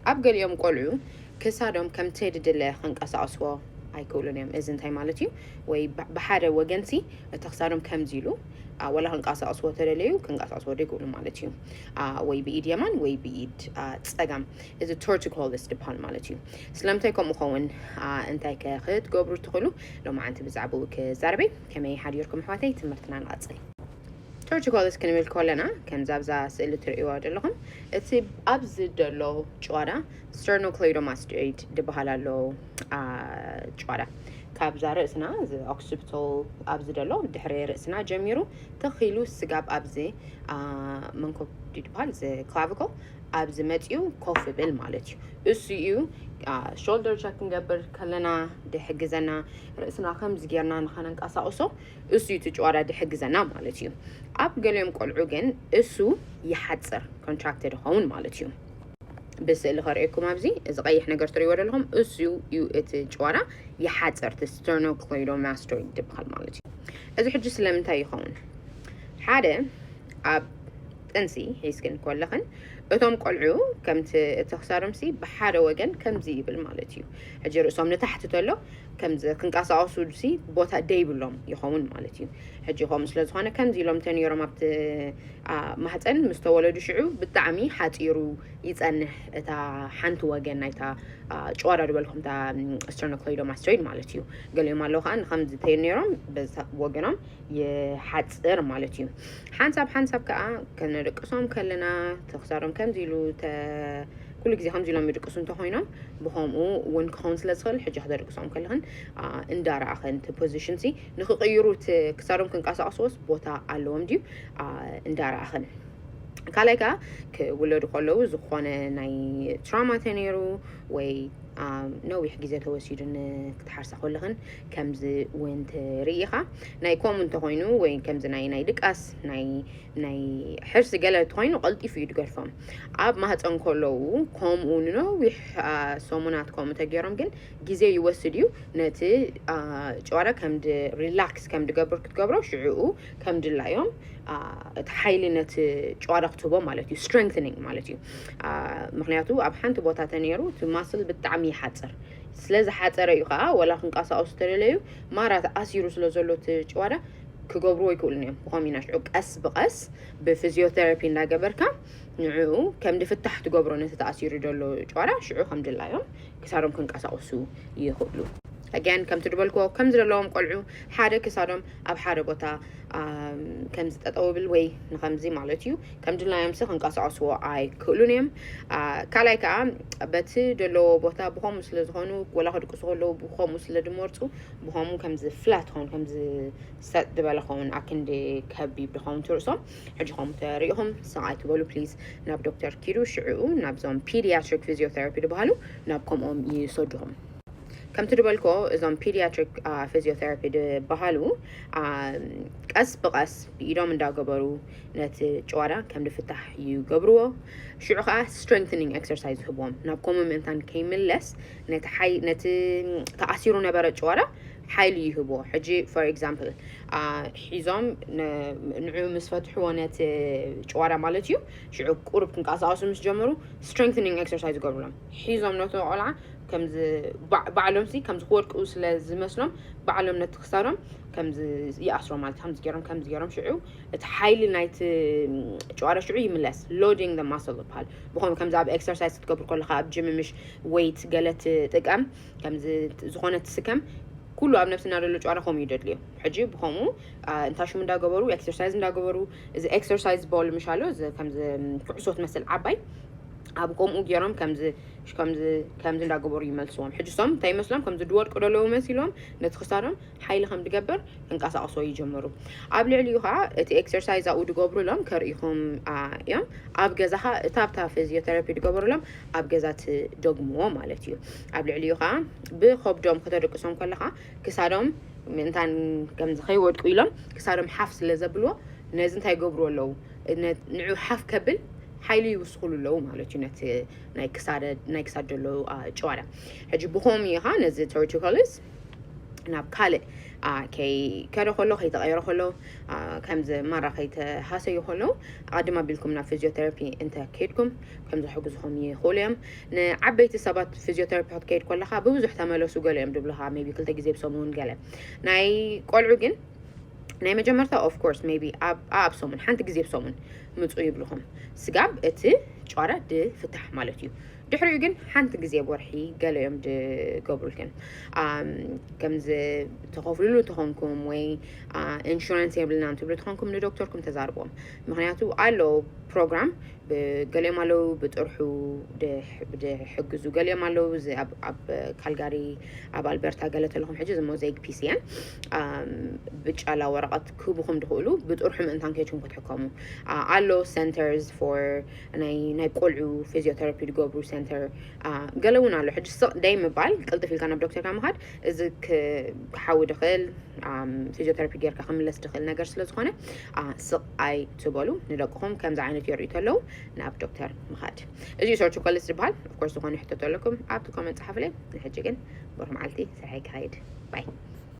أبقى اليوم قلعو كسادهم كم تيد دله خنقاس أسوا ኣይክእሉን እዮም እዚ እንታይ ማለት እዩ ወይ ብሓደ ወገንቲ ተኽሳሮም ከም ዚሉ ወላ ክንቀሳቀስዎ ተደለዩ ክንቀሳቀስዎ ደይክእሉ ማለት እዩ ወይ ብኢድ የማን ወይ ብኢድ ፀጋም እዚ torticollis ድበሃል ማለት እዩ ስለምንታይ ከምኡ ኸውን እንታይ ክትገብሩ ትኽእሉ ሎማዓንቲ ብዛዕባ ክዛረበ ከመይ ሓዲርኩም ኣሕዋተይ ትምህርትና ንቐፅል torticollis ክንብል ከለና ከምዛ ኣብዛ ስእሊ ትርእይዋ ዘለኹም እቲ ኣብዚ ዘሎ ጨዋዳ sternocleidomastoid ድበሃል ኣሎ ጨዋዳ ካብዛ ርእስና እዚ occipital ኣብዚ ዘሎ ድሕሪ ርእስና ጀሚሩ ተኺሉ ስጋብ ኣብዚ መንኮብ ድበሃል እዚ clavicle ኣብዚ መፅኡ ኮፍ ብል ማለት እዩ እሱ እዩ shoulder check ክንገብር ከለና ድሕግዘና ርእስና ከምዚ ጌርና ንኸነንቀሳቕሶ እሱ እዩ ጨዋዳ ድሕግዘና ማለት እዩ ኣብ ገሊኦም ቆልዑ ግን እሱ ይሓፅር contracted ይኸውን ማለት እዩ ብስእሊ ኸርእየኩም ኣብዚ እዚ ቀይሕ ነገር ትርእይዎ ዘለኹም እሱ እዩ እቲ ጨዋዳ ይሓፅር እቲ sternocleidomastoid ድበሃል ማለት እዩ እዚ ሕጂ ስለምንታይ ይኸውን ሓደ ኣብ ጥንሲ ሒዝክን ከለኽን እቶም ቆልዑ ከምቲ እተኽሳሮምሲ ብሓደ ወገን ከምዚ ይብል ማለት እዩ ሕጂ ርእሶም ንታሕቲ ተሎ ከምዚ ክንቀሳቐሱ ሲ ቦታ ደይብሎም ይኸውን ማለት እዩ ሕጂ ከምኡ ስለ ዝኾነ ከምዚ ኢሎም ተነይሮም ኣብቲ ማህፀን ምስ ተወለዱ ሽዑ ብጣዕሚ ሓፂሩ ይፀንሕ እታ ሓንቲ ወገን ናይታ ጨዋዳ ድበልኩም እታ sternocleidomastoid ማለት እዩ ገሊኦም ኣለዉ ከዓ ንከምዚ ተነይሮም ወገኖም ይሓፅር ማለት እዩ ሓንሳብ ከዓ ከነደቅሶም ከለና ተኽሳሮም ከምዚ ኢሉ ኩሉ ግዜ ከምዚ ኢሎም ይድቅሱ እንተኾይኖም ብኸምኡ እውን ክኸውን ስለ ዝኽእል ሕጂ ክተደቅሶም ከለኽን እንዳረኣኸን እቲ ፖዚሽን ሲ ንክቕይሩ ክሳዶም ክንቀሳቐስዎስ ቦታ ኣለዎም ድዩ እንዳረኣኸን ካልኣይ ከዓ ክውለዱ ከለዉ ዝኾነ ናይ ትራማ ተነይሩ ወይ ነዊሕ ግዜ ተወሲዱ ክትሓርሳ ከለኽን ከምዚ እውን ትርኢኻ ናይ ከምኡ እንተኾይኑ ወይ ከምዚ ናይ ድቃስ ናይ ሕርሲ ገለ እንተኾይኑ ቀልጢፉ እዩ ድገርፎም ኣብ ማህፀን ከለዉ ከምኡ ንነዊሕ ሰሙናት ከምኡ ተገይሮም ግን ግዜ ይወስድ እዩ ነቲ ጨዋዳ ከምዲ ሪላክስ ከም ድገብር ክትገብሮ ሽዑኡ ከም ድላዮም እቲ ሓይሊ ነቲ ጨዋዳ ክትህቦ ማለት እዩ strengthening ማለት እዩ ምክንያቱ ኣብ ሓንቲ ቦታ ተነይሩ እቲ ማስል ብጣዕሚ ይሓፅር ስለዚ ሓፀረ እዩ ከዓ ወላ ክንቀሳቀሱ ተደለዩ ማራት ኣሲሩ ስለ ዘሎ እቲ ጨዋዳ ክገብርዎ ይክእሉን እዮም ብኸምኡ ኢና ሽዑ ቀስ ብቐስ ብፊዚዮቴራፒ እንዳገበርካ ንዕኡ ከም ድፍታሕ ትገብሮ ነቲ ተኣሲሩ ዘሎ ጨዋዳ ሽዑ ከም ድላዮም ክሳዶም ክንቀሳቀሱ ይኽእሉ again ከም ትድበልክዎ ከም ዘለዎም ቆልዑ ሓደ ክሳዶም ኣብ ሓደ ቦታ ከምዚ ጠጠውብል ወይ ንከምዚ ማለት እዩ ከም ድላዮም ሲ ክንቀሳቀስዎ ኣይክእሉን እዮም ካልኣይ ከዓ በቲ ዘለዎ ቦታ ብኸምኡ ስለ ዝኾኑ ወላ ክድቅሱ ከለዉ ብኸምኡ ስለ ድመርፁ ብኸምኡ ከምዚ ፍላት ኸውን ከምዚ ሰጥ ድበለ ኸውን ኣክንዲ ከቢብ ድኸውን ትርእሶም ሕጂ ከምኡ ተሪኢኹም ሰዓይ ትበሉ ፕሊዝ ናብ ዶክተር ኪዱ ሽዑኡ ናብዞም ፒዲያትሪክ ፊዚዮቴራፒ ድበሃሉ ናብ ከምኦም ይሰድኹም ከም ትድበልኮ እዞም ፔዲያትሪክ ፊዚዮቴራፒ ድበሃሉ ቀስ ብቐስ ብኢዶም እንዳገበሩ ነቲ ጨዋዳ ከም ድፍታሕ ይገብርዎ ሽዑ ከዓ strengthening exercise ይህብዎም ናብ ከምኡ ምእንታን ከይምለስ ነቲ ተኣሲሩ ነበረ ጨዋዳ ሓይሊ ይህብዎ ሕጂ for example ሒዞም ንዑ ምስ ፈትሕዎ ነቲ ጨዋዳ ማለት እዩ ሽዑ ቁርብ ክንቀሳቀሱ ምስ ጀመሩ strengthening exercise ይገብሩሎም ሒዞም ነቲ ቆልዓ ከምዚ ባዕሎም ሲ ከምዚ ክወድቁ ስለ ዝመስሎም ባዕሎም ነቲ ክሳዶም ከምዚ ይኣስሮ ማለት ከምዚ ገይሮም ሽዑ እቲ ሓይሊ ናይቲ ጨዋዳ ሽዑ ይምለስ loading the muscle ይበሃል ብኸምኡ ከምዚ ኣብ ኤክሰርሳይዝ ክትገብር ከለኻ ኣብ ጅም ምሽ ዌይት ገለ ትጥቀም ከምዚ ዝኾነ ትስከም ኩሉ ኣብ ነፍስና ዘሎ ጨዋዳ ከምኡ ይደድልዮ ሕጂ ብኸምኡ እንታይ ሽሙ እንዳገበሩ ኤክሰርሳይዝ እንዳገበሩ እዚ ኤክሰርሳይዝ ቦል ምሽ ኣሎ እዚ ከምዚ ኩዕሶ ትመስል ዓባይ ኣብ ከምኡ ገይሮም ከምዚ እንዳገበሩ ይመልስዎም ሕጂ ሶም እንታይ ይመስሎም ከምዚ ድወድቁ ደለዉ መሲሎም ነቲ ክሳዶም ሓይሊ ከም ድገበር ክንቀሳቀሶ ይጀመሩ ኣብ ልዕሊኡ ከዓ እቲ ኤክሰርሳይዝ ኣብኡ ድገብሩሎም ከርእይኹም እዮም ኣብ ገዛኻ እታብታ ፊዚዮቴራፒ ድገብሩሎም ኣብ ገዛ ትደግምዎ ማለት እዩ ኣብ ልዕሊኡ ከዓ ብከብዶም ከተደቅሶም ከለኻ ክሳዶም ምእንታን ከምዚ ከይወድቁ ኢሎም ክሳዶም ሓፍ ስለ ዘብልዎ ነዚ እንታይ ይገብሩ ኣለዉ ንዑ ሓፍ ከብል ሓይሊ ይውስኹሉ ኣለዉ ማለት እዩ ነቲ ናይ ክሳድ ዘሎ ጨዋዳ ሕጂ ብኸምኡ ኢኻ ነዚ torticollis ናብ ካልእ كي كانوا خلو خيت غيروا خلو كم زي مرة خيت حاسة يخلو عادما بيلكم نا فيزيوثيرابي أنت كيدكم كم زي حجزهم يخوليهم نعبيت سبات فيزيوثيرابي حط كيد كلها بوزح تملو سوقلهم دبلها maybe كل تجزي بسمون قلة ناي قال عجن ناي مجمرته of course maybe أب سمون حنت جزي بسمون متقيب لهم سجاب إتي شعرة د فتح مالتيو دحريو جن حنت جزي بورحي قالوا يوم د قبركن كم زي تخافلو تخونكم وي insurance يبلنا أنتو بتخونكم لدكتوركم تزاربهم مهنياتو على program بقالي مالو بتروحوا ده حجزوا قالي مالو زي أب كالجاري أب ألبرتا قالت لهم حجز مو زي PCN بتش على ورقة كوبهم دخولوا بتروحوا من تانكي تشوفوا تحكموا على centers for ناي قلعوا physiotherapy تجوبرو center قالونا على حجز دايما بال قلت في كان بدكتور كام هاد إذاك حاول دخل physiotherapy غير كخملة دخل نجار سلسخانة سق أي تبالو نلاقيهم كم زعانة يوريتوا له ناب دكتور مخاد اجي شورت كل استبال of course تكون حتى لكم اب كومنت حفله الحجين برهم عالتي سعيك هايد باي